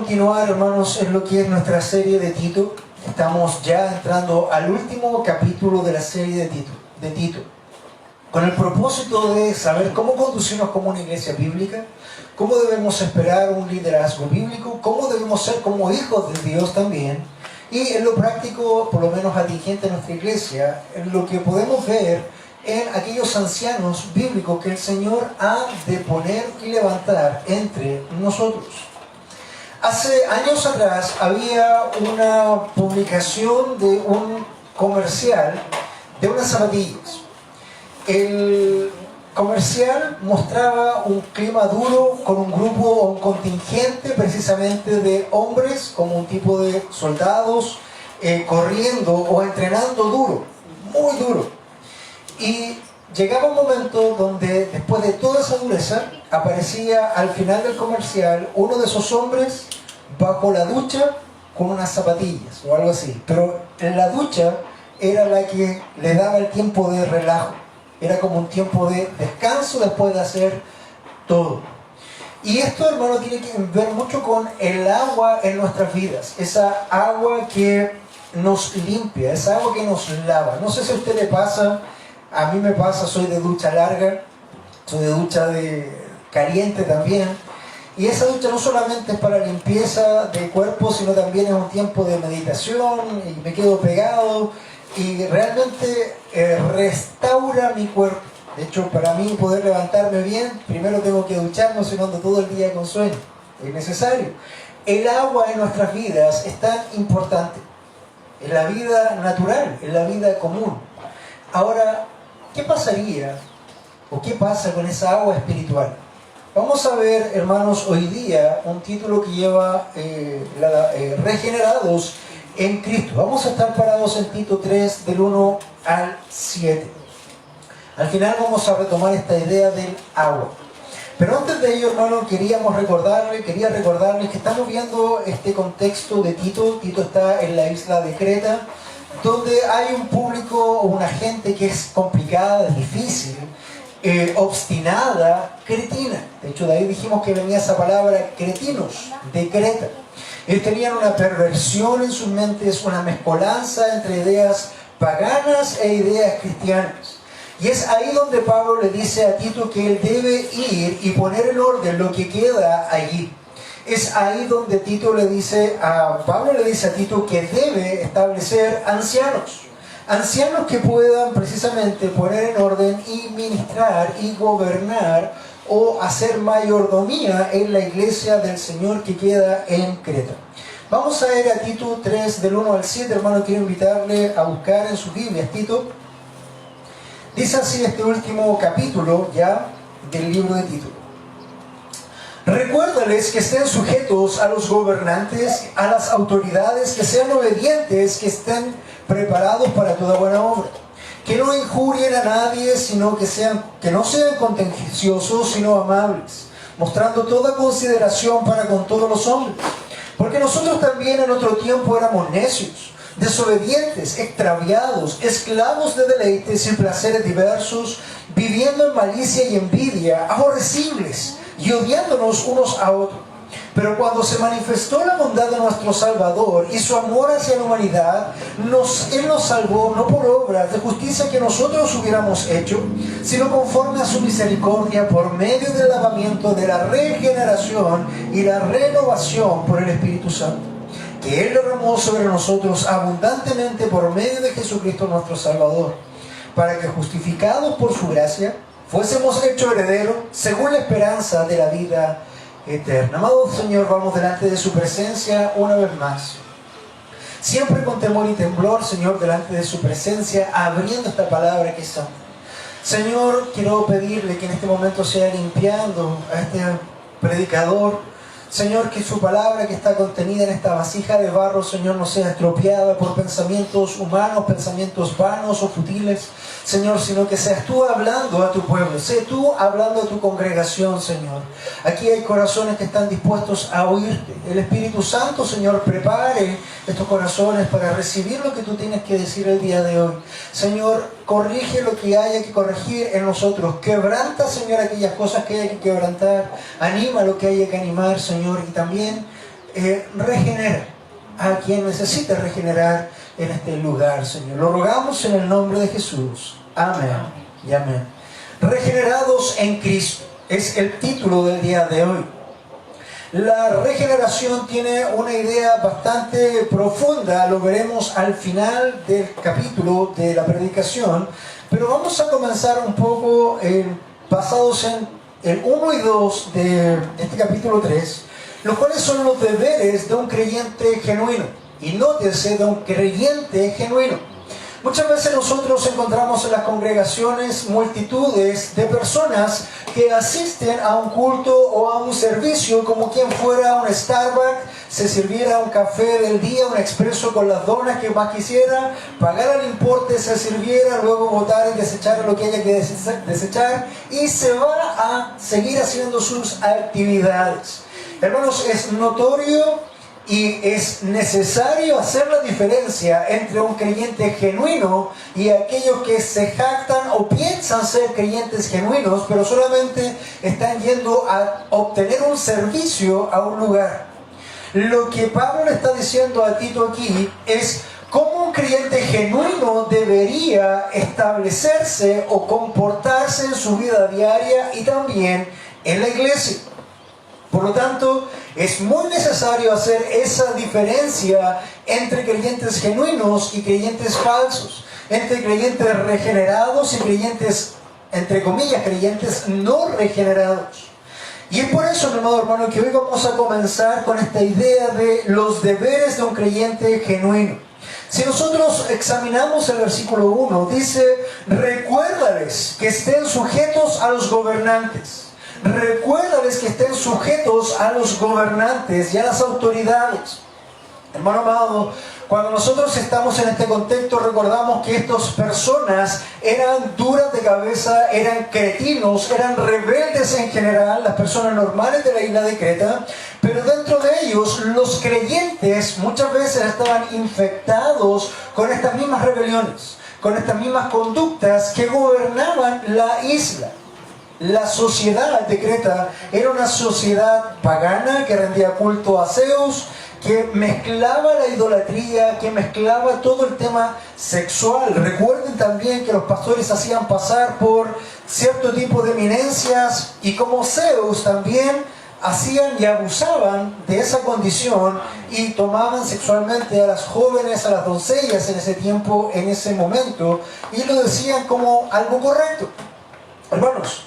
continuar, hermanos, en lo que es nuestra serie de Tito. Estamos ya entrando al último capítulo de la serie de Tito, con el propósito de saber cómo conducirnos como una iglesia bíblica, cómo debemos esperar un liderazgo bíblico, cómo debemos ser como hijos de Dios también, y en lo práctico, por lo menos atingente a nuestra iglesia, en lo que podemos ver en aquellos ancianos bíblicos que el Señor ha de poner y levantar entre nosotros. Hace años atrás había una publicación de un comercial de unas zapatillas. El comercial mostraba un clima duro con un grupo o un contingente precisamente de hombres, como un tipo de soldados, corriendo o entrenando duro, muy duro. Y llegaba un momento donde, después de toda esa dureza, aparecía al final del comercial uno de esos hombres bajo la ducha con unas zapatillas o algo así. Pero en la ducha era la que le daba el tiempo de relajo. Era como un tiempo de descanso después de hacer todo. Y esto, hermano, tiene que ver mucho con el agua en nuestras vidas. Esa agua que nos limpia, esa agua que nos lava. No sé si a usted le pasa. A mí me pasa, soy de ducha larga, soy de ducha caliente también. Y esa ducha no solamente es para limpieza de cuerpo, sino también es un tiempo de meditación, y me quedo pegado, y realmente restaura mi cuerpo. De hecho, para mí poder levantarme bien, primero tengo que ducharme, si no ando todo el día con sueño. Es necesario. El agua en nuestras vidas es tan importante, en la vida natural, en la vida común. Ahora, ¿qué pasaría o qué pasa con esa agua espiritual? Vamos a ver, hermanos, hoy día un título que lleva regenerados en Cristo. Vamos a estar parados en Tito 3, del 1 al 7. Al final vamos a retomar esta idea del agua. Pero antes de ello, hermanos, quería recordarles que estamos viendo este contexto de Tito. Tito está en la isla de Creta, donde hay un público o una gente que es complicada, difícil, obstinada, cretina. De hecho, de ahí dijimos que venía esa palabra, cretinos, de Creta. Ellos tenían una perversión en sus mentes, una mezcolanza entre ideas paganas e ideas cristianas. Y es ahí donde Pablo le dice a Tito que él debe ir y poner en orden lo que queda allí. Es ahí donde Pablo le dice a Tito que debe establecer ancianos. Ancianos que puedan precisamente poner en orden y ministrar y gobernar o hacer mayordomía en la iglesia del Señor que queda en Creta. Vamos a ir a Tito 3, del 1 al 7, hermano. Quiero invitarle a buscar en sus Biblias Tito. Dice así este último capítulo ya del libro de Tito. Recuérdales que estén sujetos a los gobernantes, a las autoridades, que sean obedientes, que estén preparados para toda buena obra. Que no injurien a nadie, sino que no sean contenciosos, sino amables, mostrando toda consideración para con todos los hombres. Porque nosotros también en otro tiempo éramos necios, desobedientes, extraviados, esclavos de deleites y placeres diversos, viviendo en malicia y envidia, aborrecibles y odiándonos unos a otros. Pero cuando se manifestó la bondad de nuestro Salvador y su amor hacia la humanidad, Él nos salvó no por obras de justicia que nosotros hubiéramos hecho, sino conforme a su misericordia, por medio del lavamiento de la regeneración y la renovación por el Espíritu Santo, que Él derramó sobre nosotros abundantemente por medio de Jesucristo nuestro Salvador, para que, justificados por su gracia, fuésemos hechos herederos según la esperanza de la vida eterna. Amado Señor, vamos delante de su presencia una vez más, siempre con temor y temblor, Señor, delante de su presencia, abriendo esta palabra que es santa. Señor, quiero pedirle que en este momento sea limpiando a este predicador. Señor, que su palabra que está contenida en esta vasija de barro, Señor, no sea estropeada por pensamientos humanos, pensamientos vanos o futiles, Señor, sino que seas tú hablando a tu pueblo, sé tú hablando a tu congregación, Señor. Aquí hay corazones que están dispuestos a oírte. El Espíritu Santo, Señor, prepare estos corazones para recibir lo que tú tienes que decir el día de hoy. Señor, corrige lo que haya que corregir en nosotros. Quebranta, Señor, aquellas cosas que haya que quebrantar. Anima lo que haya que animar, Señor. Y también regenera a quien necesita regenerar en este lugar, Señor. Lo rogamos en el nombre de Jesús. Amén y amén. Regenerados en Cristo es el título del día de hoy. La regeneración tiene una idea bastante profunda, lo veremos al final del capítulo de la predicación, pero vamos a comenzar un poco basados en el 1 y 2 de este capítulo 3, los cuales son los deberes de un creyente genuino. Y nótese, de un creyente genuino. Muchas veces nosotros encontramos en las congregaciones multitudes de personas que asisten a un culto o a un servicio como quien fuera un Starbucks, se sirviera un café del día, un expreso con las donas que más quisiera, pagara el importe, se sirviera, luego votar y desechar lo que haya que desechar y se va a seguir haciendo sus actividades. Hermanos, es notorio y es necesario hacer la diferencia entre un creyente genuino y aquellos que se jactan o piensan ser creyentes genuinos, pero solamente están yendo a obtener un servicio a un lugar. Lo que Pablo le está diciendo a Tito aquí es cómo un creyente genuino debería establecerse o comportarse en su vida diaria y también en la iglesia. Por lo tanto, es muy necesario hacer esa diferencia entre creyentes genuinos y creyentes falsos, entre creyentes regenerados y creyentes, entre comillas, creyentes no regenerados. Y es por eso, mi amado hermano, que hoy vamos a comenzar con esta idea de los deberes de un creyente genuino. Si nosotros examinamos el versículo 1, dice: recuérdales que estén sujetos a los gobernantes. Recuérdales que estén sujetos a los gobernantes y a las autoridades. Hermano amado, cuando nosotros estamos en este contexto, recordamos que estas personas eran duras de cabeza, eran cretinos, eran rebeldes en general, las personas normales de la isla de Creta, pero dentro de ellos los creyentes muchas veces estaban infectados con estas mismas rebeliones, con estas mismas conductas que gobernaban la isla. La sociedad de Creta era una sociedad pagana que rendía culto a Zeus, que mezclaba la idolatría, que mezclaba todo el tema sexual. Recuerden también que los pastores hacían pasar por cierto tipo de eminencias y como Zeus también hacían y abusaban de esa condición y tomaban sexualmente a las jóvenes, a las doncellas en ese tiempo, en ese momento, y lo decían como algo correcto. Hermanos,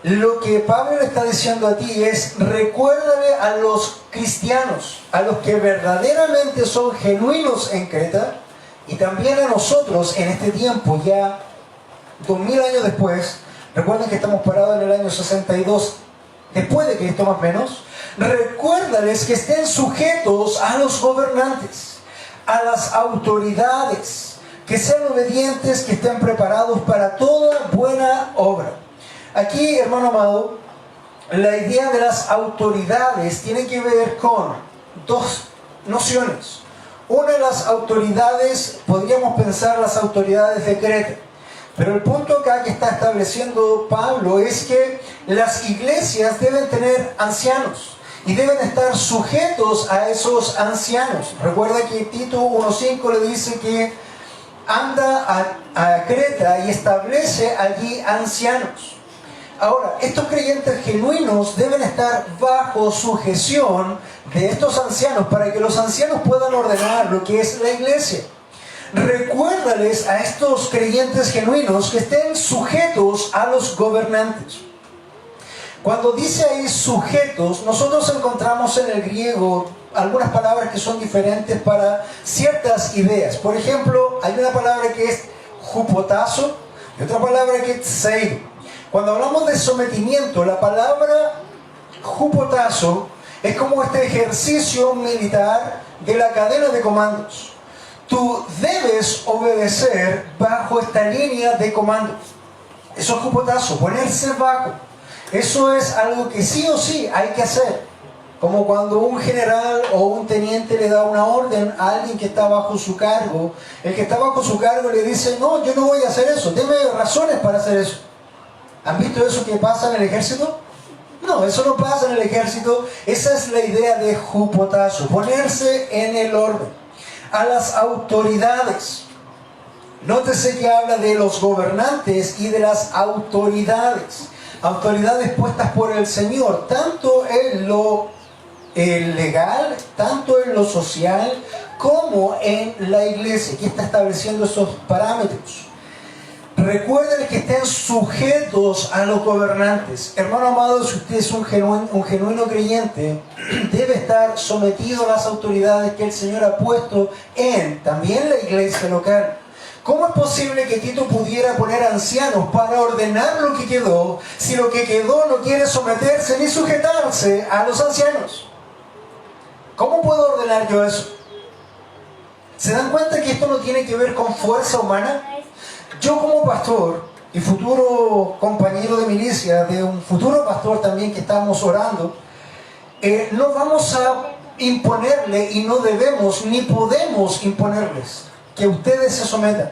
lo que Pablo le está diciendo a ti es: recuérdale a los cristianos, a los que verdaderamente son genuinos en Creta, y también a nosotros en este tiempo, ya 2000 años después. Recuerden que estamos parados en el año 62 después de Cristo más o menos. Recuérdales que estén sujetos a los gobernantes, a las autoridades, que sean obedientes, que estén preparados para toda buena obra. Aquí, hermano amado, la idea de las autoridades tiene que ver con dos nociones. Una de las autoridades, podríamos pensar las autoridades de Creta. Pero el punto acá que está estableciendo Pablo es que las iglesias deben tener ancianos y deben estar sujetos a esos ancianos. Recuerda que Tito 1.5 le dice que anda a Creta y establece allí ancianos. Ahora, estos creyentes genuinos deben estar bajo sujeción de estos ancianos para que los ancianos puedan ordenar lo que es la iglesia. Recuérdales a estos creyentes genuinos que estén sujetos a los gobernantes. Cuando dice ahí sujetos, nosotros encontramos en el griego algunas palabras que son diferentes para ciertas ideas. Por ejemplo, hay una palabra que es hupotazo y otra palabra que es tseido. Cuando hablamos de sometimiento, la palabra hupotazo es como este ejercicio militar de la cadena de comandos. Tú debes obedecer bajo esta línea de comandos. Eso es hupotazo, ponerse bajo. Eso es algo que sí o sí hay que hacer. Como cuando un general o un teniente le da una orden a alguien que está bajo su cargo. El que está bajo su cargo le dice: no, yo no voy a hacer eso, deme razones para hacer eso. ¿Han visto eso que pasa en el ejército? No, eso no pasa en el ejército. Esa es la idea de hupotazo, ponerse en el orden. A las autoridades. Nótese que habla de los gobernantes y de las autoridades. Autoridades puestas por el Señor, tanto en lo legal, tanto en lo social, como en la iglesia. Aquí está estableciendo esos parámetros. Recuerden que estén sujetos a los gobernantes. Hermano amado, si usted es un genuino creyente, debe estar sometido a las autoridades que el Señor ha puesto en también la iglesia local. ¿Cómo es posible que Tito pudiera poner ancianos para ordenar lo que quedó, si lo que quedó no quiere someterse ni sujetarse a los ancianos? ¿Cómo puedo ordenar yo eso? ¿Se dan cuenta que esto no tiene que ver con fuerza humana? Yo como pastor y futuro compañero de milicia, de un futuro pastor también que estamos orando, no vamos a imponerle y no debemos ni podemos imponerles que ustedes se sometan.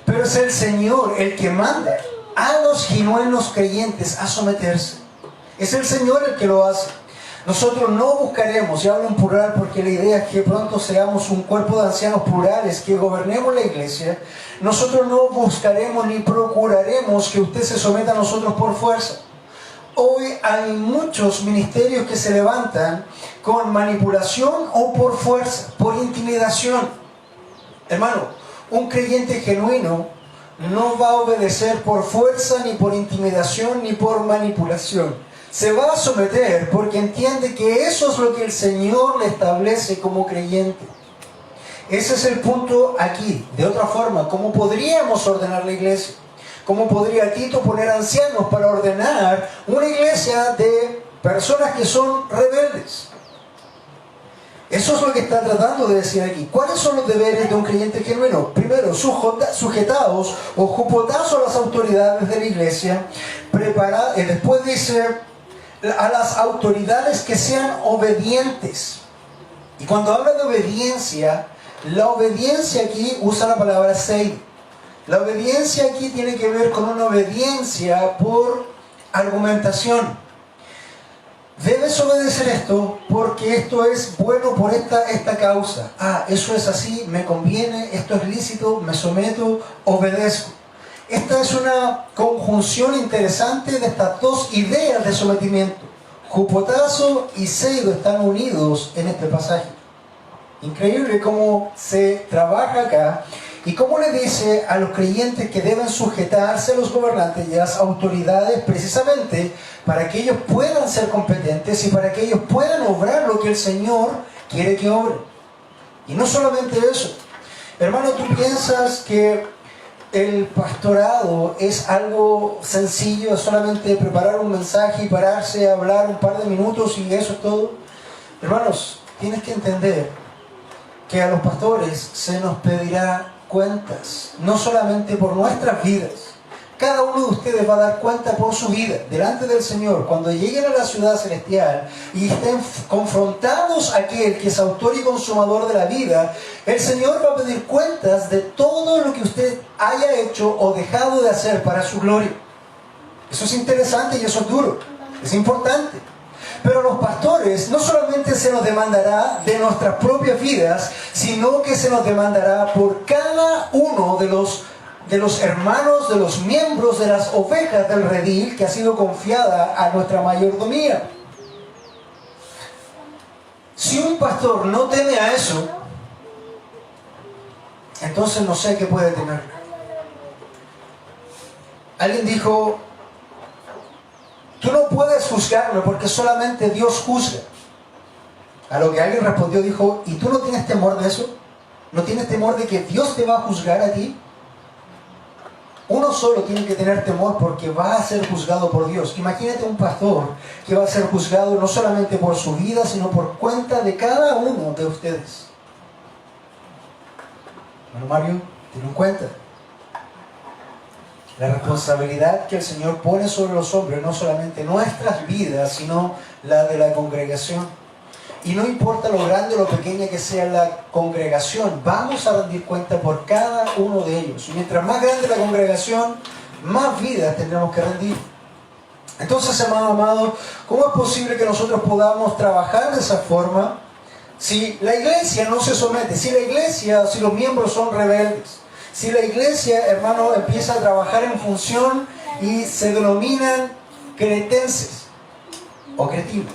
Pero es el Señor el que manda a los genuinos creyentes a someterse. Es el Señor el que lo hace. Nosotros no buscaremos, y hablo en plural porque la idea es que pronto seamos un cuerpo de ancianos plurales que gobernemos la iglesia. Nosotros no buscaremos ni procuraremos que usted se someta a nosotros por fuerza. Hoy hay muchos ministerios que se levantan con manipulación o por fuerza, por intimidación. Hermano, un creyente genuino no va a obedecer por fuerza, ni por intimidación, ni por manipulación. Se va a someter porque entiende que eso es lo que el Señor le establece como creyente. Ese es el punto aquí. De otra forma, ¿cómo podríamos ordenar la iglesia? ¿Cómo podría Tito poner ancianos para ordenar una iglesia de personas que son rebeldes? Eso es lo que está tratando de decir aquí. ¿Cuáles son los deberes de un creyente genuino? Primero, sujetaos o jupotaos a las autoridades de la iglesia. Después dice, a las autoridades que sean obedientes. Y cuando habla de obediencia, la obediencia aquí usa la palabra seid. La obediencia aquí tiene que ver con una obediencia por argumentación. Debes obedecer esto porque esto es bueno por esta causa. Eso es así, me conviene, esto es lícito, me someto, obedezco. Esta es una conjunción interesante de estas dos ideas de sometimiento. Jupotazo y seido están unidos en este pasaje. Increíble cómo se trabaja acá y cómo le dice a los creyentes que deben sujetarse a los gobernantes y a las autoridades precisamente para que ellos puedan ser competentes y para que ellos puedan obrar lo que el Señor quiere que obren. Y no solamente eso. Hermano, ¿tú piensas que el pastorado es algo sencillo, es solamente preparar un mensaje y pararse a hablar un par de minutos y eso es todo? Hermanos, tienes que entender que a los pastores se nos pedirá cuentas, no solamente por nuestras vidas. Cada uno de ustedes va a dar cuenta por su vida delante del Señor cuando lleguen a la ciudad celestial y estén confrontados a aquel que es autor y consumador de la vida. El Señor va a pedir cuentas de todo lo que usted haya hecho o dejado de hacer para su gloria. Eso es interesante y eso es duro, es importante. Pero los pastores no solamente se nos demandará de nuestras propias vidas, sino que se nos demandará por cada uno de los hermanos, de los miembros de las ovejas del redil que ha sido confiada a nuestra mayordomía. Si un pastor no teme a eso, entonces no sé qué puede temer. Alguien dijo, tú no puedes juzgarme porque solamente Dios juzga. A lo que alguien respondió, dijo, ¿y tú no tienes temor de eso? ¿No tienes temor de que Dios te va a juzgar a ti? Uno solo tiene que tener temor porque va a ser juzgado por Dios. Imagínate un pastor que va a ser juzgado no solamente por su vida, sino por cuenta de cada uno de ustedes. Bueno, Mario, ten en cuenta. La responsabilidad que el Señor pone sobre los hombres, no solamente nuestras vidas, sino la de la congregación. Y no importa lo grande o lo pequeña que sea la congregación, vamos a rendir cuenta por cada uno de ellos. Y mientras más grande la congregación, más vidas tendremos que rendir. Entonces, amado, ¿cómo es posible que nosotros podamos trabajar de esa forma si la iglesia no se somete? Si la iglesia, si los miembros son rebeldes, si la iglesia, hermano, empieza a trabajar en función y se denominan cretenses o cretivos.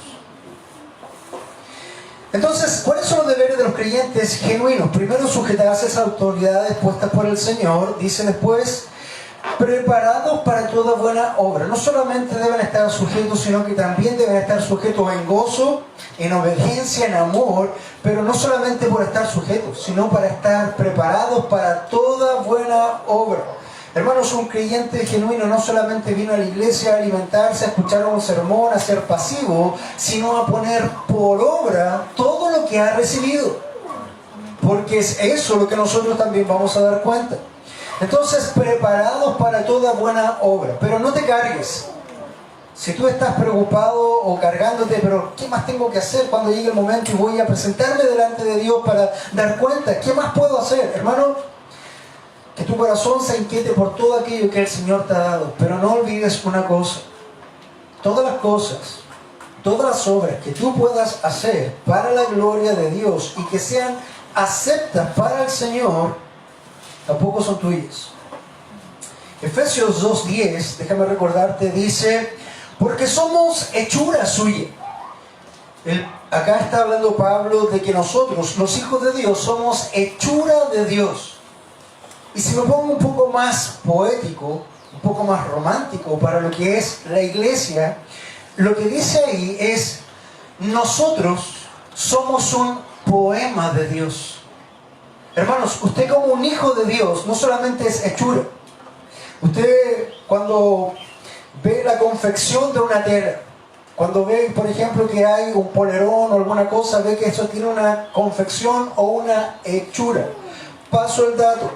Entonces, ¿cuáles son los deberes de los creyentes genuinos? Primero, sujetarse a esas autoridades puestas por el Señor. Dice después, preparados para toda buena obra. No solamente deben estar sujetos, sino que también deben estar sujetos en gozo, en obediencia, en amor, pero no solamente por estar sujetos, sino para estar preparados para toda buena obra. Hermanos, un creyente genuino no solamente vino a la iglesia a alimentarse, a escuchar un sermón, a ser pasivo, sino a poner por obra todo lo que ha recibido. Porque es eso lo que nosotros también vamos a dar cuenta. Entonces, preparados para toda buena obra. Pero no te cargues. Si tú estás preocupado o cargándote, pero ¿qué más tengo que hacer cuando llegue el momento y voy a presentarme delante de Dios para dar cuenta? ¿Qué más puedo hacer? Hermano, que tu corazón se inquiete por todo aquello que el Señor te ha dado. Pero no olvides una cosa. Todas las cosas, todas las obras que tú puedas hacer para la gloria de Dios y que sean aceptas para el Señor, tampoco son tuyas. Efesios 2:10, déjame recordarte, dice, porque somos hechura suya. Acá está hablando Pablo de que nosotros, los hijos de Dios, somos hechura de Dios. Y si me pongo un poco más poético, un poco más romántico para lo que es la iglesia, lo que dice ahí es, nosotros somos un poema de Dios. Hermanos, usted como un hijo de Dios no solamente es hechura. Usted cuando ve la confección de una tela, cuando ve, por ejemplo, que hay un polerón o alguna cosa, ve que eso tiene una confección o una hechura. Paso el dato.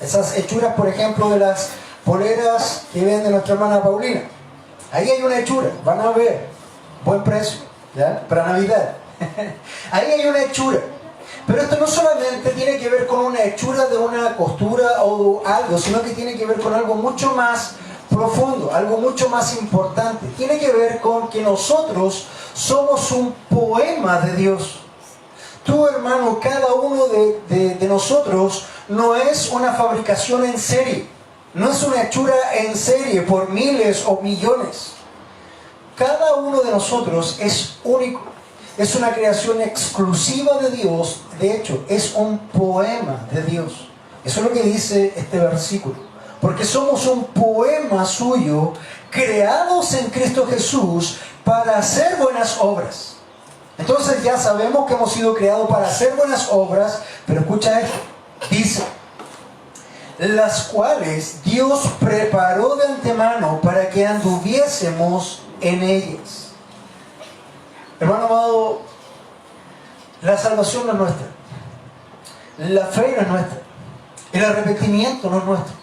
Esas hechuras, por ejemplo, de las poleras que vende nuestra hermana Paulina. Ahí hay una hechura, van a ver. Buen precio, ¿ya? Para Navidad. Ahí hay una hechura. Pero esto no solamente tiene que ver con una hechura de una costura o algo, sino que tiene que ver con algo mucho más profundo, algo mucho más importante. Tiene que ver con que nosotros somos un poema de Dios. Tú, hermano, cada uno de nosotros no es una fabricación en serie. No es una hechura en serie por miles o millones. Cada uno de nosotros es único. Es una creación exclusiva de Dios. De hecho, es un poema de Dios. Eso es lo que dice este versículo. Porque somos un poema suyo, creados en Cristo Jesús para hacer buenas obras. Entonces ya sabemos que hemos sido creados para hacer buenas obras, pero escucha esto. Dice, las cuales Dios preparó de antemano para que anduviésemos en ellas. Hermano amado, la salvación no es nuestra. La fe no es nuestra. El arrepentimiento no es nuestro.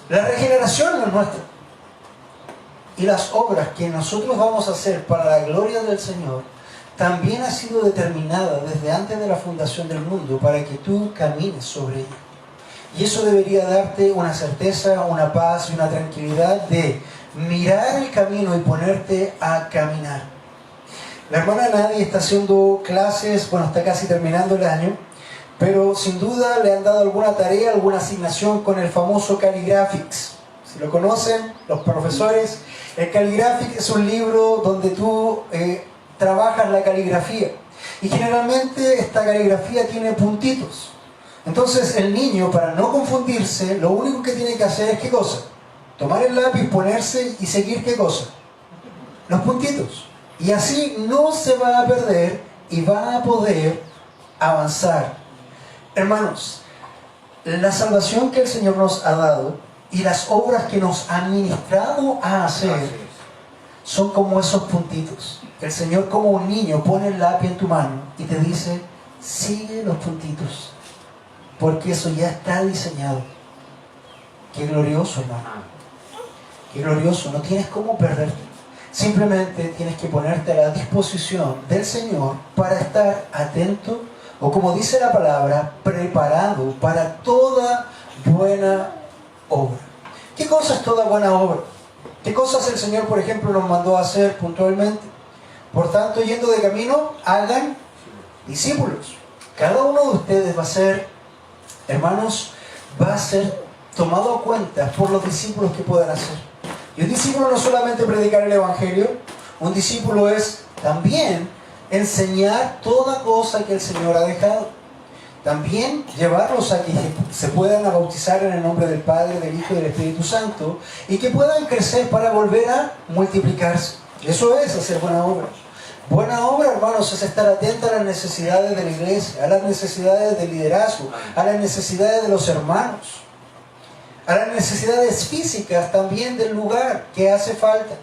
La regeneración no es nuestra. Y las obras que nosotros vamos a hacer para la gloria del Señor también ha sido determinada desde antes de la fundación del mundo para que tú camines sobre ella. Y eso debería darte una certeza, una paz y una tranquilidad de mirar el camino y ponerte a caminar. La hermana Nadia está haciendo clases, bueno, está casi terminando el año, pero sin duda le han dado alguna tarea, alguna asignación con el famoso Calligraphics. Si lo conocen, los profesores, el Calligraphics es un libro donde tú trabajas la caligrafía. Y generalmente esta caligrafía tiene puntitos. Entonces el niño, para no confundirse, lo único que tiene que hacer es ¿qué cosa? Tomar el lápiz, ponerse y seguir ¿qué cosa? Los puntitos. Y así no se va a perder y va a poder avanzar. Hermanos, la salvación que el Señor nos ha dado y las obras que nos ha ministrado a hacer son como esos puntitos. El Señor, como un niño, pone el lápiz en tu mano y te dice, sigue los puntitos, porque eso ya está diseñado. Qué glorioso, hermano. Qué glorioso. No tienes cómo perderte. Simplemente tienes que ponerte a la disposición del Señor para estar atento, o como dice la palabra, preparado para toda buena obra. ¿Qué cosa es toda buena obra? ¿Qué cosas el Señor, por ejemplo, nos mandó a hacer puntualmente? Por tanto, yendo de camino, hagan discípulos. Cada uno de ustedes va a ser, hermanos, va a ser tomado a cuenta por los discípulos que puedan hacer. Y un discípulo no solamente predicar el Evangelio, un discípulo es también enseñar toda cosa que el Señor ha dejado. También llevarlos a que se puedan bautizar en el nombre del Padre, del Hijo y del Espíritu Santo, y que puedan crecer para volver a multiplicarse. Eso es hacer buena obra. Buena obra, hermanos, es estar atento a las necesidades de la iglesia, a las necesidades del liderazgo, a las necesidades de los hermanos, a las necesidades físicas también del lugar que hace falta.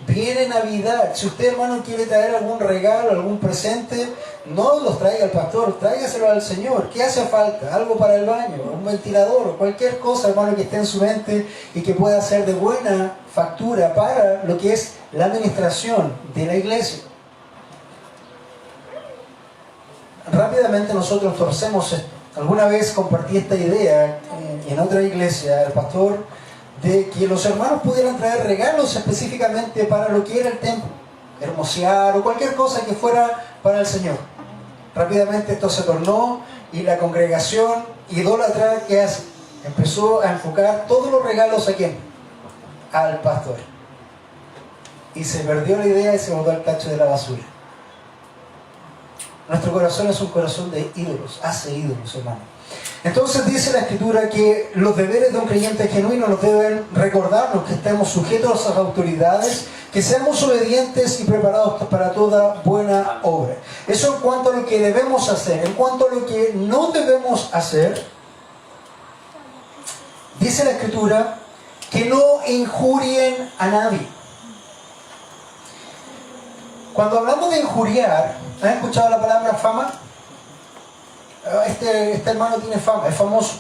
Viene Navidad. Si usted, hermano, quiere traer algún regalo, algún presente, no los traiga al pastor, tráigaselo al Señor. ¿Qué hace falta? Algo para el baño, un ventilador o cualquier cosa, hermano, que esté en su mente y que pueda ser de buena factura para lo que es la administración de la iglesia. Rápidamente nosotros torcemos esto. Alguna vez compartí esta idea en otra iglesia, el pastor, de que los hermanos pudieran traer regalos específicamente para lo que era el templo, hermosear o cualquier cosa que fuera para el Señor. Rápidamente esto se tornó y la congregación idólatra, ¿qué hace? Empezó a enfocar todos los regalos ¿a quién? Al pastor. Y se perdió la idea y se botó al tacho de la basura. Nuestro corazón es un corazón de ídolos, hace ídolos, hermano. Entonces dice la Escritura que los deberes de un creyente genuino nos deben recordarnos que estemos sujetos a las autoridades, que seamos obedientes y preparados para toda buena obra. Eso en cuanto a lo que debemos hacer. En cuanto a lo que no debemos hacer, dice la Escritura que no injurien a nadie. Cuando hablamos de injuriar, ¿han escuchado la palabra fama? Este hermano tiene fama, es famoso.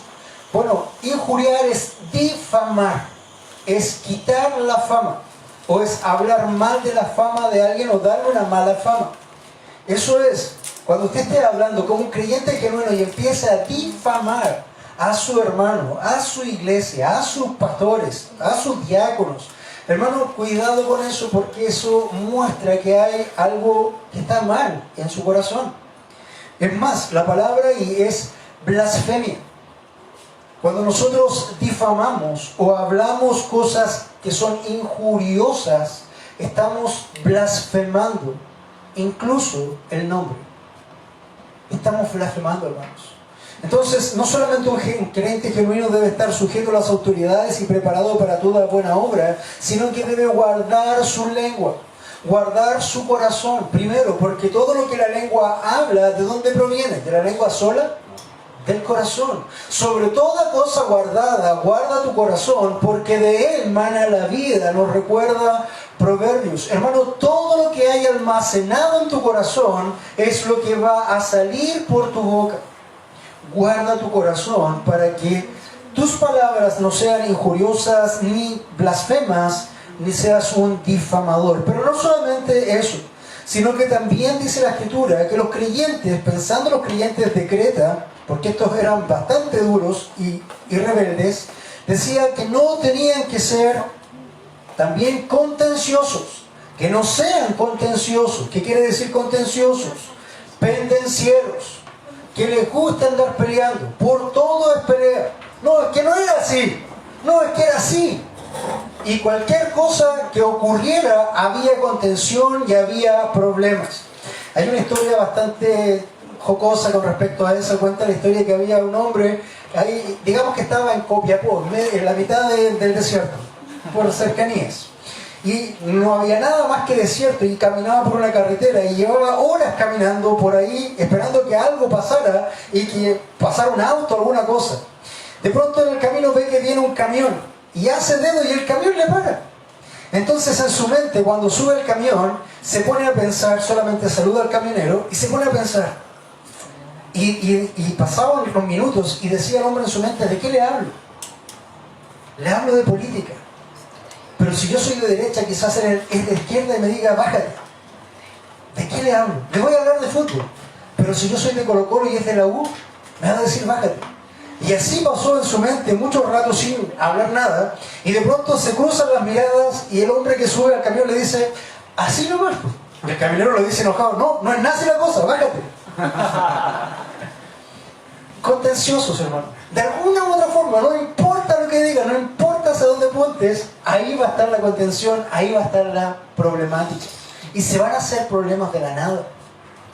Bueno, injuriar es difamar, es quitar la fama, o es hablar mal de la fama de alguien o darle una mala fama. Eso es, cuando usted esté hablando como un creyente genuino y empieza a difamar a su hermano, a su iglesia, a sus pastores, a sus diáconos, hermano, cuidado con eso, porque eso muestra que hay algo que está mal en su corazón. Es más, la palabra y es blasfemia. Cuando nosotros difamamos o hablamos cosas que son injuriosas, estamos blasfemando incluso el nombre. Estamos blasfemando, hermanos. Entonces, no solamente un creyente genuino debe estar sujeto a las autoridades y preparado para toda buena obra, sino que debe guardar su lengua, guardar su corazón. Primero, porque todo lo que la lengua habla, ¿de dónde proviene? ¿De la lengua sola? Del corazón. Sobre toda cosa guardada, guarda tu corazón, porque de él mana la vida. Nos recuerda Proverbios. Hermano, todo lo que hay almacenado en tu corazón es lo que va a salir por tu boca. Guarda tu corazón para que tus palabras no sean injuriosas ni blasfemas, ni seas un difamador. Pero no solamente eso, sino que también dice la Escritura que los creyentes, pensando los creyentes de Creta, porque estos eran bastante duros y rebeldes, decía que no tenían que ser también contenciosos, que no sean contenciosos. ¿Qué quiere decir contenciosos? Pendencieros, que les gusta andar peleando, por todo es pelea. No, es que no era así, no, es que era así. Y cualquier cosa que ocurriera, había contención y había problemas. Hay una historia bastante jocosa con respecto a eso. Cuenta la historia que había un hombre, ahí, digamos que estaba en Copiapó, en la mitad del desierto, por cercanías. Y no había nada más que desierto, y caminaba por una carretera y llevaba horas caminando por ahí esperando que algo pasara y que pasara un auto o alguna cosa. De pronto en el camino ve que viene un camión y hace dedo y el camión le para. Entonces en su mente, cuando sube el camión, se pone a pensar, solamente saluda al camionero y se pone a pensar. Y pasaban los minutos y decía el hombre en su mente, ¿de qué le hablo? Le hablo de política. Pero si yo soy de derecha, quizás él es de izquierda y me diga, bájate. ¿De qué le hablo? Le voy a hablar de fútbol. Pero si yo soy de Colo Colo y es de la U, me va a decir, bájate. Y así pasó en su mente mucho rato sin hablar nada, y de pronto se cruzan las miradas y el hombre que sube al camión le dice, así nomás. Y el camionero le dice enojado, no, no es nada así la cosa, bájate. Contenciosos, hermano. De alguna u otra forma, no importa lo que diga, no importa hacia dónde apuntes, ahí va a estar la contención, ahí va a estar la problemática. Y se van a hacer problemas de la nada.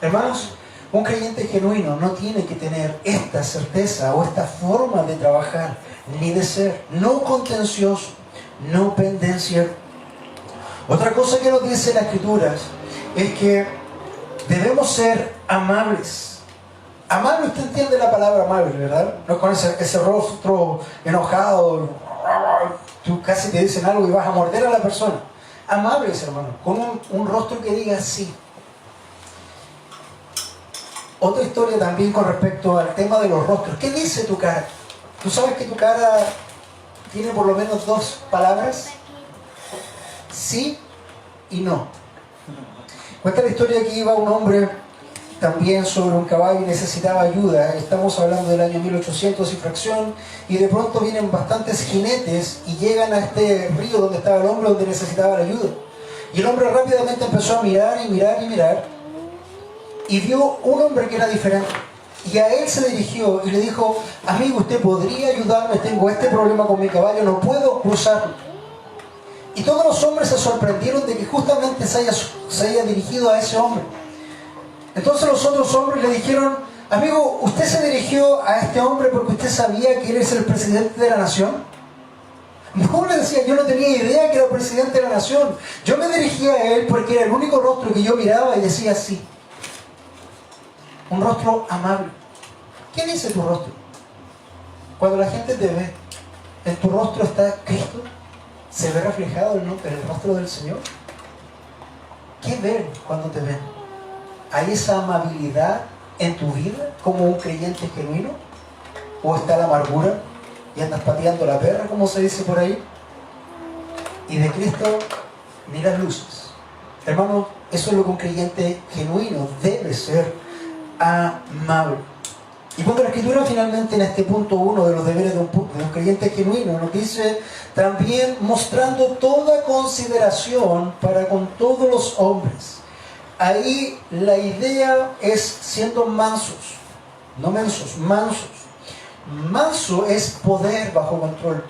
Hermanos, un creyente genuino no tiene que tener esta certeza o esta forma de trabajar, ni de ser. No contencioso, no pendenciero. Otra cosa que nos dice la Escritura es que debemos ser amables. Amable, usted entiende la palabra amable, ¿verdad? No con ese rostro enojado, tú casi te dicen algo y vas a morder a la persona. Amables, hermano, con un rostro que diga sí. Otra historia también con respecto al tema de los rostros. ¿Qué dice tu cara? ¿Tú sabes que tu cara tiene por lo menos dos palabras? Sí y no. Cuenta la historia que iba un hombre también sobre un caballo y necesitaba ayuda. Estamos hablando del año 1800 y fracción, y de pronto vienen bastantes jinetes y llegan a este río donde estaba el hombre, donde necesitaba la ayuda. Y el hombre rápidamente empezó a mirar y mirar y mirar, y vio un hombre que era diferente. Y a él se dirigió y le dijo, amigo, ¿usted podría ayudarme? Tengo este problema con mi caballo, no puedo cruzarlo. Y todos los hombres se sorprendieron de que justamente se haya dirigido a ese hombre. Entonces los otros hombres le dijeron, amigo, ¿usted se dirigió a este hombre porque usted sabía que él es el presidente de la nación? No, le decía, yo no tenía idea que era el presidente de la nación. Yo me dirigía a él porque era el único rostro que yo miraba y decía sí. Un rostro amable. ¿Qué dice tu rostro? Cuando la gente te ve, ¿en tu rostro está Cristo? ¿Se ve reflejado el rostro del Señor? ¿Qué ven cuando te ven? ¿Hay esa amabilidad en tu vida como un creyente genuino? ¿O está la amargura y andas pateando la perra, como se dice por ahí? Y de Cristo ni las luces. Hermano, eso es lo que un creyente genuino debe ser, amable. Y cuando la Escritura finalmente en este punto 1 de los deberes de un creyente genuino nos dice también mostrando toda consideración para con todos los hombres. Ahí la idea es siendo mansos, no mensos, mansos. Manso es poder bajo control.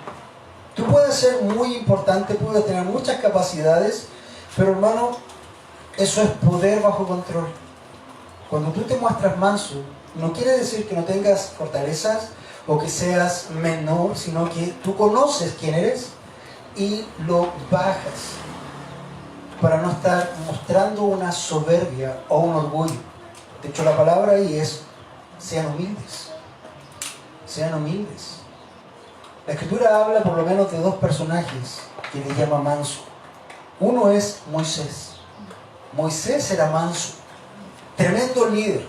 Tú puedes ser muy importante, puedes tener muchas capacidades, pero hermano, eso es poder bajo control. Cuando tú te muestras manso, no quiere decir que no tengas fortalezas o que seas menor, sino que tú conoces quién eres y lo bajas para no estar mostrando una soberbia o un orgullo. De hecho, la palabra ahí es, sean humildes. Sean humildes. La Escritura habla por lo menos de dos personajes que le llama manso. Uno es Moisés. Moisés era manso. Tremendo líder.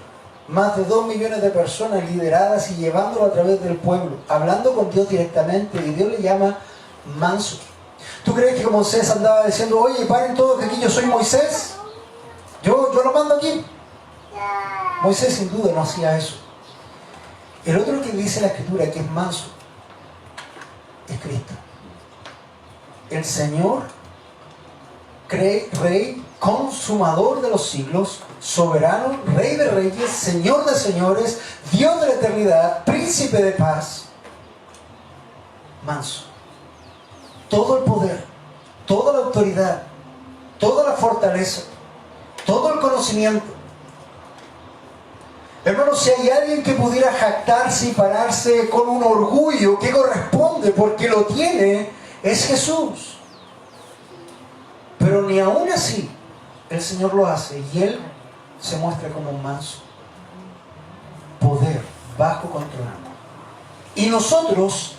Más de 2 millones de personas lideradas y llevándolo a través del pueblo. Hablando con Dios directamente. Y Dios le llama manso. ¿Tú crees que Moisés andaba diciendo, oye, paren todos que aquí yo soy Moisés? Yo lo mando aquí. Moisés sin duda no hacía eso. El otro que dice la Escritura que es manso es Cristo. El Señor, Rey, consumador de los siglos, soberano, Rey de reyes, Señor de señores, Dios de la eternidad, príncipe de paz, manso. Todo el poder, toda la autoridad, toda la fortaleza, todo el conocimiento. Hermano, si hay alguien que pudiera jactarse y pararse con un orgullo que corresponde porque lo tiene, es Jesús. Pero ni aún así el Señor lo hace y Él se muestra como un manso. Poder bajo control. Y nosotros,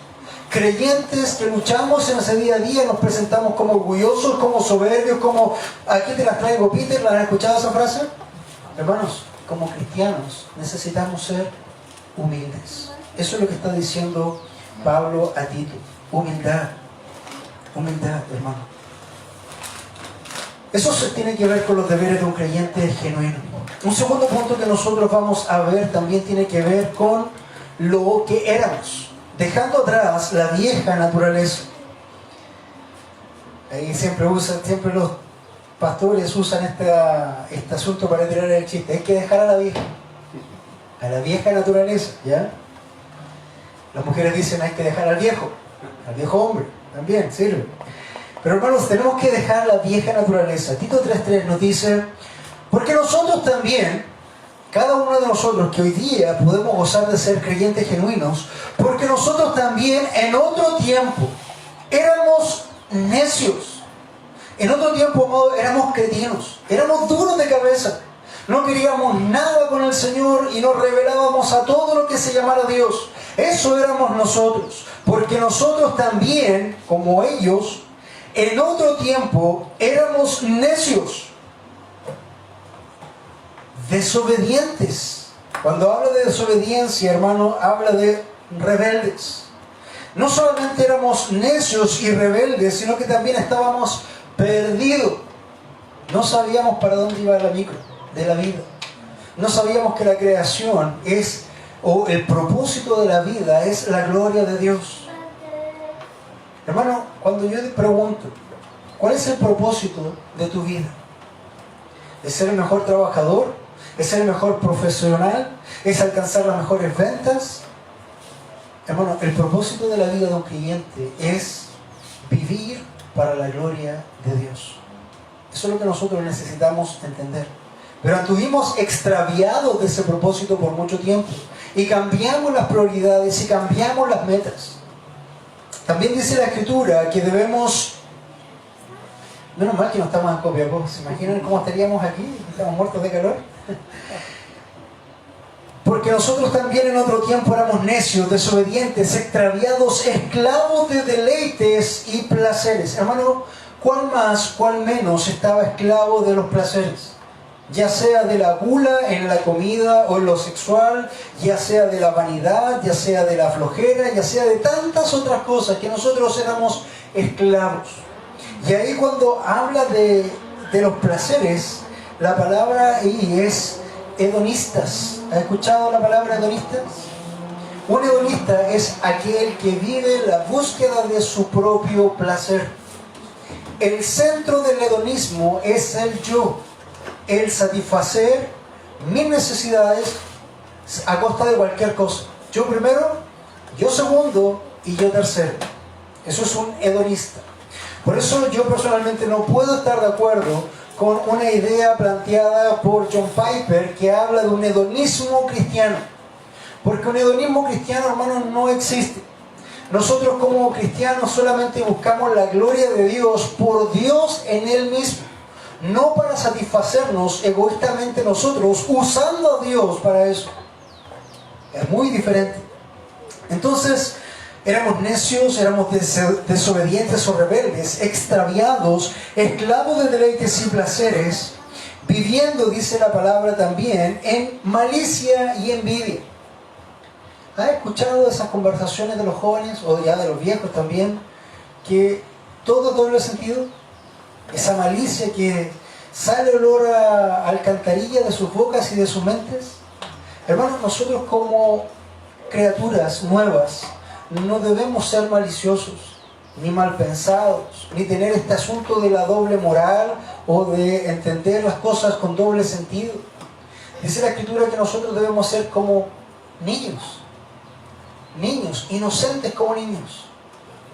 creyentes que luchamos en ese día a día, nos presentamos como orgullosos, como soberbios, como aquí te las traigo, Peter. ¿La han escuchado esa frase? Hermanos, como cristianos necesitamos ser humildes. Eso es lo que está diciendo Pablo a Tito. Humildad. Humildad, hermano. Eso se tiene que ver con los deberes de un creyente genuino. Un segundo punto que nosotros vamos a ver también tiene que ver con lo que éramos, dejando atrás la vieja naturaleza. Ahí siempre los pastores usan este asunto para tirar el chiste. Hay que dejar a la vieja naturaleza, ¿ya? Las mujeres dicen hay que dejar al viejo hombre, también sirve. Pero hermanos, tenemos que dejar la vieja naturaleza. Tito 3:3 nos dice, porque nosotros también, cada uno de nosotros que hoy día podemos gozar de ser creyentes genuinos, porque nosotros también en otro tiempo éramos necios. En otro tiempo, amado, éramos cretinos, éramos duros de cabeza. No queríamos nada con el Señor y nos rebelábamos a todo lo que se llamara Dios. Eso éramos nosotros, porque nosotros también, como ellos, en otro tiempo éramos necios, desobedientes. Cuando habla de desobediencia, hermano, habla de rebeldes. No solamente éramos necios y rebeldes, sino que también estábamos perdidos. No sabíamos para dónde iba la micro de la vida. No sabíamos que la creación o el propósito de la vida es la gloria de Dios. Hermano, cuando yo te pregunto, ¿cuál es el propósito de tu vida? ¿Es ser el mejor trabajador? ¿Es ser el mejor profesional? ¿Es alcanzar las mejores ventas? Hermano, el propósito de la vida de un creyente es vivir para la gloria de Dios. Eso es lo que nosotros necesitamos entender. Pero estuvimos extraviados de ese propósito por mucho tiempo. Y cambiamos las prioridades y cambiamos las metas. También dice la Escritura que debemos... Menos mal que no estamos en Copiapó. ¿Se imaginan cómo estaríamos aquí? Estamos muertos de calor. Porque nosotros también en otro tiempo éramos necios, desobedientes, extraviados, esclavos de deleites y placeres. Hermano, ¿cuál más, cuál menos estaba esclavo de los placeres? Ya sea de la gula en la comida o en lo sexual, ya sea de la vanidad, ya sea de la flojera, ya sea de tantas otras cosas que nosotros éramos esclavos. Y ahí cuando habla de los placeres, la palabra ahí es hedonistas. ¿Has escuchado la palabra hedonistas? Un hedonista es aquel que vive la búsqueda de su propio placer. El centro del hedonismo es el yo. El satisfacer mis necesidades a costa de cualquier cosa. Yo primero, yo segundo y yo tercero. Eso es un hedonista. Por eso yo personalmente no puedo estar de acuerdo con una idea planteada por John Piper que habla de un hedonismo cristiano. Porque un hedonismo cristiano, hermanos, no existe. Nosotros como cristianos solamente buscamos la gloria de Dios por Dios en Él mismo. No para satisfacernos egoístamente nosotros, usando a Dios para eso. Es muy diferente. Entonces, éramos necios, éramos desobedientes o rebeldes, extraviados, esclavos de deleites y placeres, viviendo, dice la palabra también, en malicia y envidia. ¿Has escuchado esas conversaciones de los jóvenes, o ya de los viejos también, que todo es doble sentido? Esa malicia que sale olor a alcantarilla de sus bocas y de sus mentes. Hermanos, nosotros como criaturas nuevas no debemos ser maliciosos, ni mal pensados, ni tener este asunto de la doble moral o de entender las cosas con doble sentido. Dice la Escritura que nosotros debemos ser como niños, inocentes como niños.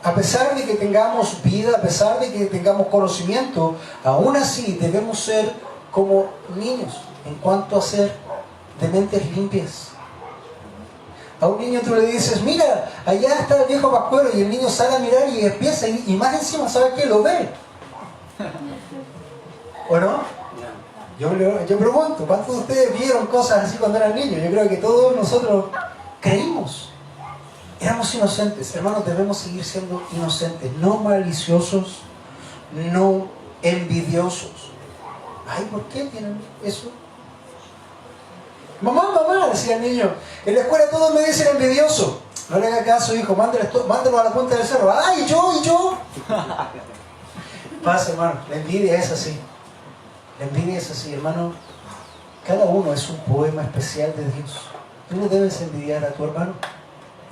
A pesar de que tengamos vida, a pesar de que tengamos conocimiento, aún así debemos ser como niños en cuanto a ser de mentes limpias. A un niño tú le dices, mira, allá está el viejo Pascuero, y el niño sale a mirar y empieza, y más encima, ¿sabes qué? Lo ve. ¿O no? Yo pregunto, ¿cuántos de ustedes vieron cosas así cuando eran niños? Yo creo que todos nosotros creímos. Éramos inocentes. Hermanos, debemos seguir siendo inocentes, no maliciosos, no envidiosos. Ay, ¿por qué tienen eso? Mamá, decía el niño, en la escuela todos me dicen envidioso. No le haga caso, hijo, mándalo a la punta del cerro. ¡Ay, yo! Pasa, hermano, la envidia es así. La envidia es así, hermano. Cada uno es un poema especial de Dios. Tú no debes envidiar a tu hermano,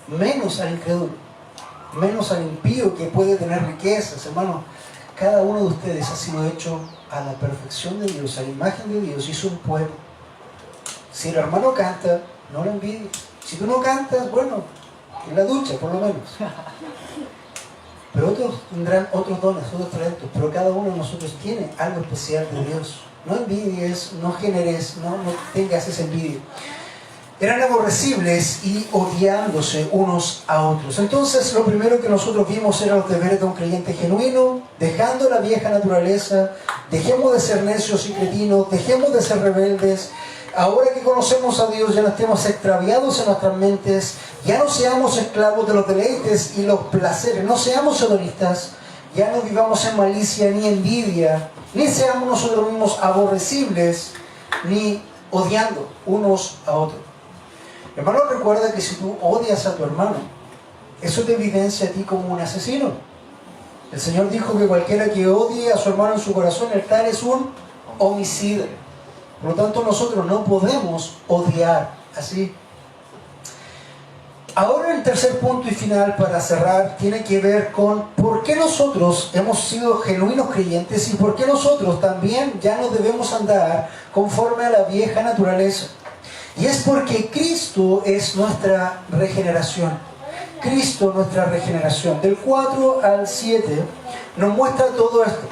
menos al incrédulo, menos al impío que puede tener riquezas. Hermano, cada uno de ustedes ha sido hecho a la perfección de Dios, a la imagen de Dios, hizo un pueblo. Si el hermano canta, no lo envidies. Si tú no cantas, bueno, en la ducha por lo menos. Pero otros tendrán otros dones, otros talentos, pero cada uno de nosotros tiene algo especial de Dios. No envidies, no generes, no tengas esa envidia. Eran aborrecibles y odiándose unos a otros. Entonces, lo primero que nosotros vimos era los deberes de un creyente genuino, dejando la vieja naturaleza, dejemos de ser necios y cretinos, dejemos de ser rebeldes. Ahora que conocemos a Dios, ya no estemos extraviados en nuestras mentes, ya no seamos esclavos de los deleites y los placeres, no seamos hedonistas, ya no vivamos en malicia ni envidia, ni seamos nosotros mismos aborrecibles, ni odiando unos a otros. Hermano, recuerda que si tú odias a tu hermano, eso te evidencia a ti como un asesino. El Señor dijo que cualquiera que odie a su hermano en su corazón, el tal es un homicida. Por lo tanto, nosotros no podemos odiar así. Ahora el tercer punto y final para cerrar tiene que ver con por qué nosotros hemos sido genuinos creyentes y por qué nosotros también ya no debemos andar conforme a la vieja naturaleza. Y es porque Cristo es nuestra regeneración. Cristo nuestra regeneración. Del 4 al 7 nos muestra todo esto.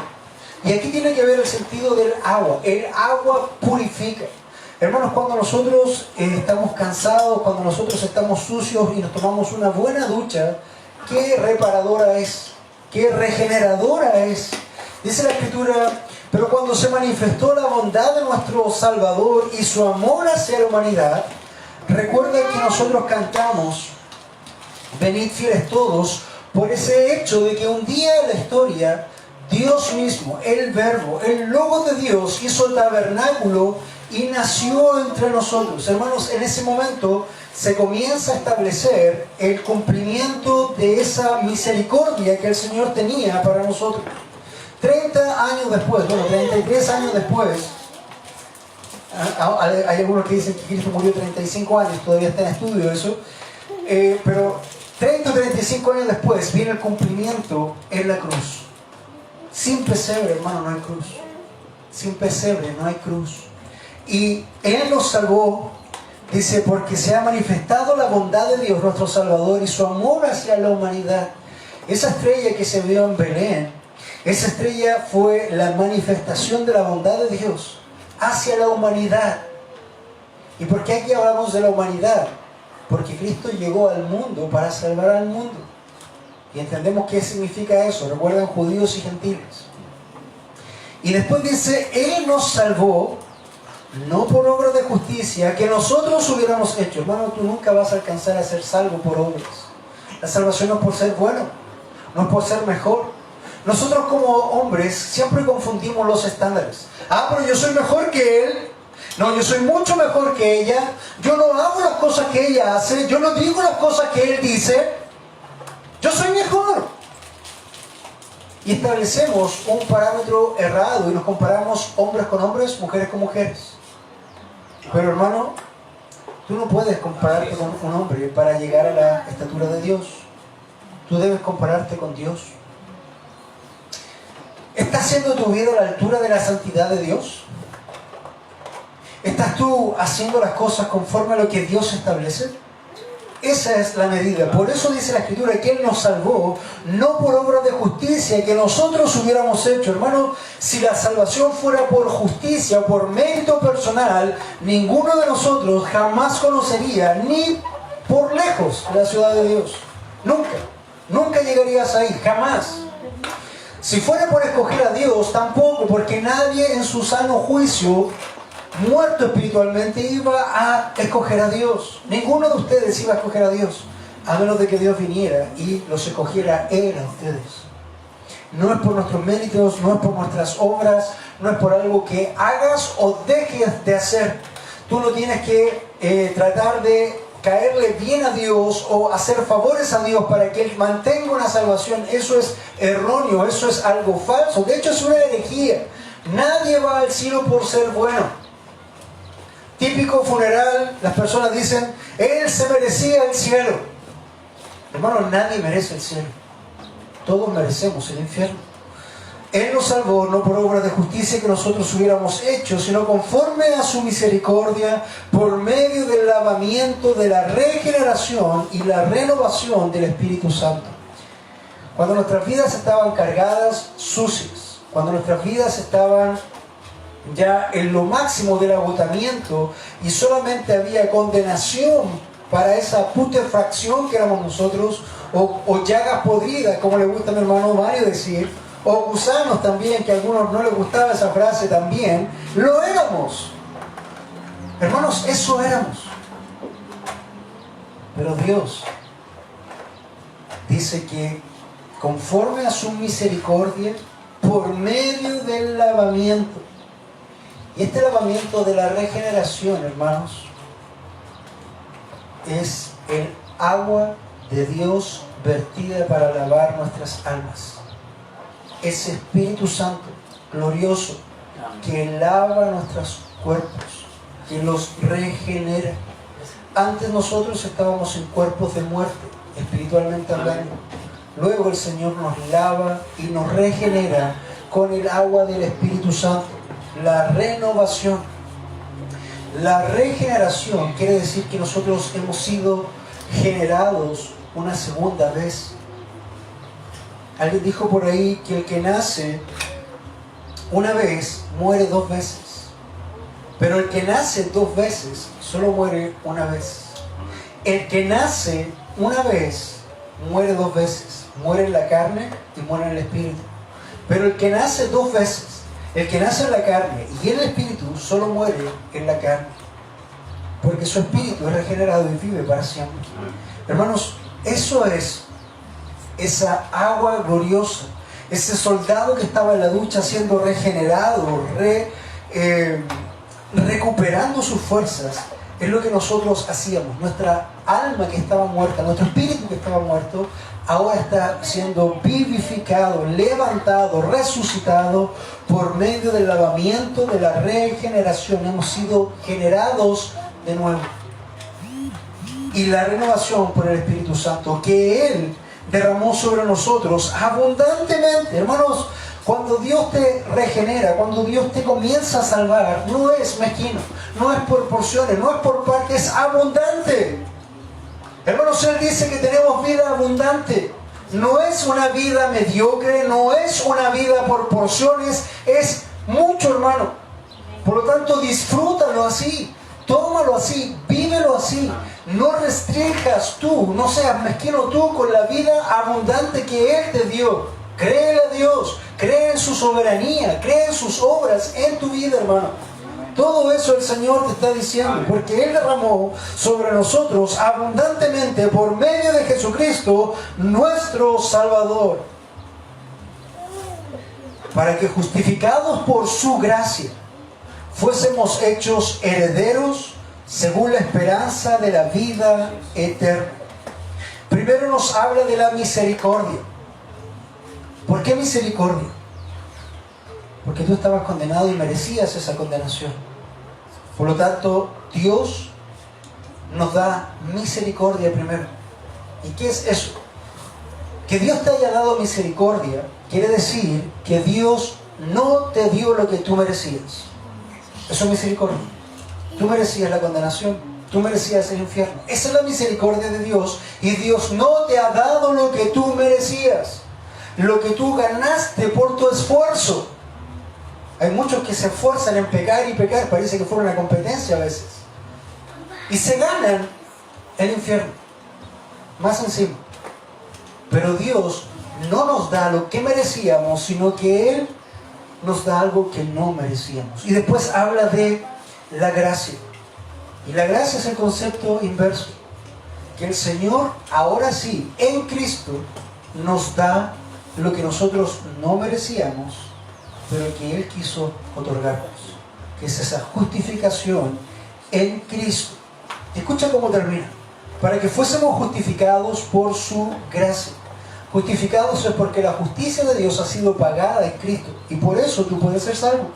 Y aquí tiene que ver el sentido del agua. El agua purifica. Hermanos, cuando nosotros estamos cansados, cuando nosotros estamos sucios y nos tomamos una buena ducha, qué reparadora es, qué regeneradora es. Dice la Escritura, pero cuando se manifestó la bondad de nuestro Salvador y su amor hacia la humanidad, recuerda que nosotros cantamos, venid fieles todos, por ese hecho de que un día en la historia, Dios mismo, el Verbo, el Logo de Dios, hizo el tabernáculo y nació entre nosotros. Hermanos, en ese momento se comienza a establecer el cumplimiento de esa misericordia que el Señor tenía para nosotros. 30 años después, bueno, 33 años después, hay algunos que dicen que Cristo murió 35 años, todavía está en estudio eso, pero 30 o 35 años después viene el cumplimiento en la cruz. Sin pesebre, hermano, no hay cruz. Sin pesebre no hay cruz. Y Él nos salvó, dice, porque se ha manifestado la bondad de Dios, nuestro Salvador, y su amor hacia la humanidad. Esa estrella que se vio en Belén, esa estrella fue la manifestación de la bondad de Dios hacia la humanidad. ¿Y por qué aquí hablamos de la humanidad? Porque Cristo llegó al mundo para salvar al mundo. Y entendemos qué significa eso. Recuerdan, judíos y gentiles. Y después dice, Él nos salvó, no por obras de justicia que nosotros hubiéramos hecho. Hermano, tú nunca vas a alcanzar a ser salvo por obras. La salvación no es por ser bueno, no es por ser mejor. Nosotros como hombres siempre confundimos los estándares. Pero yo soy mejor que él. No, yo soy mucho mejor que ella. Yo no hago las cosas que ella hace. Yo no digo las cosas que él dice. Yo soy mejor. Y establecemos un parámetro errado y nos comparamos hombres con hombres, mujeres con mujeres. Pero hermano, tú no puedes compararte con un hombre para llegar a la estatura de Dios. Tú debes compararte con Dios. ¿Estás siendo tu vida a la altura de la santidad de Dios? ¿Estás tú haciendo las cosas conforme a lo que Dios establece? Esa es la medida. Por eso dice la Escritura que Él nos salvó, no por obras de justicia que nosotros hubiéramos hecho. Hermano, si la salvación fuera por justicia o por mérito personal, ninguno de nosotros jamás conocería ni por lejos la ciudad de Dios. Nunca. Nunca llegarías ahí, jamás. Si fuera por escoger a Dios, tampoco, porque nadie en su sano juicio, muerto espiritualmente, iba a escoger a Dios. Ninguno de ustedes iba a escoger a Dios, a menos de que Dios viniera y los escogiera Él a ustedes. No es por nuestros méritos, no es por nuestras obras, no es por algo que hagas o dejes de hacer. Tú no tienes que tratar de caerle bien a Dios o hacer favores a Dios para que Él mantenga una salvación. Eso es erróneo, eso es algo falso. De hecho, es una herejía. Nadie va al cielo por ser bueno. Típico funeral, las personas dicen, Él se merecía el cielo. Hermano, nadie merece el cielo. Todos merecemos el infierno. Él nos salvó no por obra de justicia que nosotros hubiéramos hecho, sino conforme a su misericordia, por medio del lavamiento de la regeneración y la renovación del Espíritu Santo. Cuando nuestras vidas estaban cargadas, sucias, cuando nuestras vidas estaban ya en lo máximo del agotamiento y solamente había condenación para esa putrefacción que éramos nosotros, o llagas podridas, como le gusta a mi hermano Mario decir, o gusanos también, que a algunos no les gustaba esa frase también, lo éramos. Hermanos, eso éramos. Pero Dios dice que conforme a su misericordia, por medio del lavamiento, y este lavamiento de la regeneración, hermanos, es el agua de Dios vertida para lavar nuestras almas. Ese Espíritu Santo glorioso que lava nuestros cuerpos, que los regenera. Antes nosotros estábamos en cuerpos de muerte, espiritualmente hablando. Luego el Señor nos lava y nos regenera con el agua del Espíritu Santo. La renovación. La regeneración quiere decir que nosotros hemos sido generados una segunda vez. Alguien dijo por ahí que el que nace una vez muere dos veces, pero el que nace dos veces solo muere una vez. El que nace una vez muere dos veces, muere en la carne y muere en el espíritu. Pero el que nace dos veces, el que nace en la carne y en el espíritu, solo muere en la carne, porque su espíritu es regenerado y vive para siempre. Hermanos, eso es esa agua gloriosa, ese soldado que estaba en la ducha siendo regenerado, recuperando sus fuerzas, es lo que nosotros hacíamos. Nuestra alma que estaba muerta, nuestro espíritu que estaba muerto, ahora está siendo vivificado, levantado, resucitado por medio del lavamiento de la regeneración. Hemos sido generados de nuevo. Y la renovación por el Espíritu Santo que Él derramó sobre nosotros abundantemente. Hermanos, cuando Dios te regenera, cuando Dios te comienza a salvar, no es mezquino, no es por porciones, no es por partes, es abundante. Hermanos, Él dice que tenemos vida abundante. No es una vida mediocre, no es una vida por porciones, es mucho, hermano. Por lo tanto, disfrútalo así, tómalo así, vívelo así. No restringas tú, no seas mezquino tú con la vida abundante que Él te dio. Créele a Dios, cree en su soberanía, cree en sus obras en tu vida, hermano. Todo eso el Señor te está diciendo, porque Él derramó sobre nosotros abundantemente por medio de Jesucristo, nuestro Salvador, para que justificados por su gracia, fuésemos hechos herederos según la esperanza de la vida eterna. Primero nos habla de la misericordia. ¿Por qué misericordia? Porque tú estabas condenado y merecías esa condenación. Por lo tanto, Dios nos da misericordia primero. ¿Y qué es eso? Que Dios te haya dado misericordia quiere decir que Dios no te dio lo que tú merecías. Eso es misericordia. Tú merecías la condenación, tú merecías el infierno. Esa es la misericordia de Dios, y Dios no te ha dado lo que tú merecías, lo que tú ganaste por tu esfuerzo. Hay muchos que se esfuerzan en pecar y pecar, parece que fuera una competencia a veces, y se ganan el infierno, más encima. Pero Dios no nos da lo que merecíamos, sino que Él nos da algo que no merecíamos. Y después habla de la gracia. Y la gracia es el concepto inverso, que el Señor ahora sí, en Cristo, nos da lo que nosotros no merecíamos, pero que Él quiso otorgarnos, que es esa justificación en Cristo. Escucha cómo termina: para que fuésemos justificados por su gracia. Justificados es porque la justicia de Dios ha sido pagada en Cristo, y por eso tú puedes ser salvo.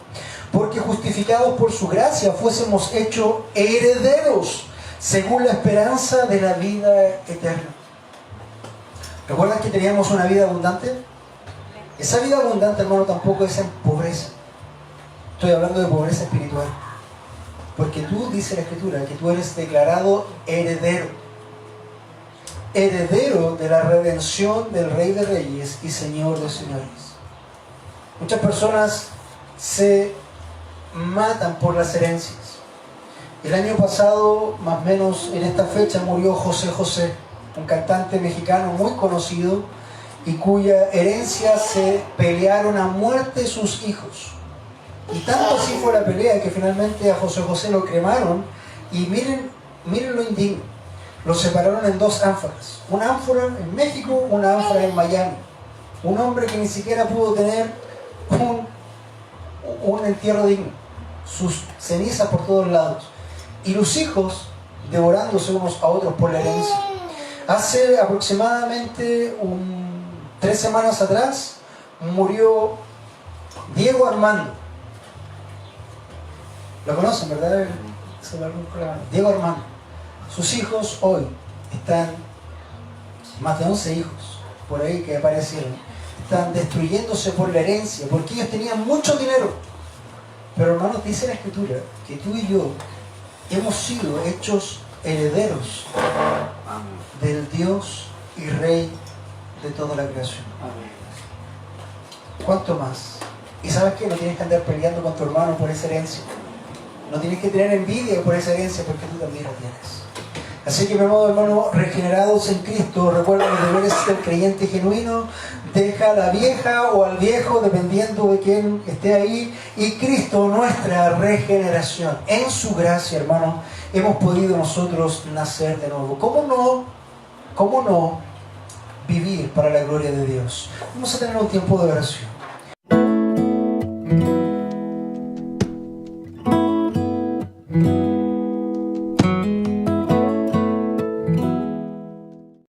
porque justificados por su gracia fuésemos hechos herederos según la esperanza de la vida eterna. ¿Recuerdan que teníamos una vida abundante? Esa vida abundante, hermano, tampoco es en pobreza. Estoy hablando de pobreza espiritual. Porque tú, dice la Escritura, que tú eres declarado heredero. Heredero de la redención del Rey de Reyes y Señor de Señores. Muchas personas se matan por las herencias. El año pasado, más o menos en esta fecha, murió José José, un cantante mexicano muy conocido y cuya herencia se pelearon a muerte sus hijos. Y tanto así fue la pelea que finalmente a José José lo cremaron y miren lo indigno. Lo separaron en dos ánforas. Una ánfora en México, una ánfora en Miami. Un hombre que ni siquiera pudo tener un entierro digno. Sus cenizas por todos lados. Y los hijos devorándose unos a otros por la herencia. Hace aproximadamente 3 semanas atrás murió Diego Armando. Lo conocen, ¿verdad? Diego Armando. Sus hijos hoy están, más de 11 hijos por ahí que aparecieron, están destruyéndose por la herencia, porque ellos tenían mucho dinero. Pero hermanos, dice la Escritura que tú y yo hemos sido hechos herederos del Dios y Rey de toda la creación. ¿Cuánto más? Y sabes que no tienes que andar peleando con tu hermano por esa herencia. No tienes que tener envidia por esa herencia porque tú también la tienes. Así que, mi amado hermano, regenerados en Cristo, recuerda los deberes del creyente genuino, deja a la vieja o al viejo, dependiendo de quién esté ahí, y Cristo, nuestra regeneración. En su gracia, hermano, hemos podido nosotros nacer de nuevo. ¿Cómo no vivir para la gloria de Dios? Vamos a tener un tiempo de oración.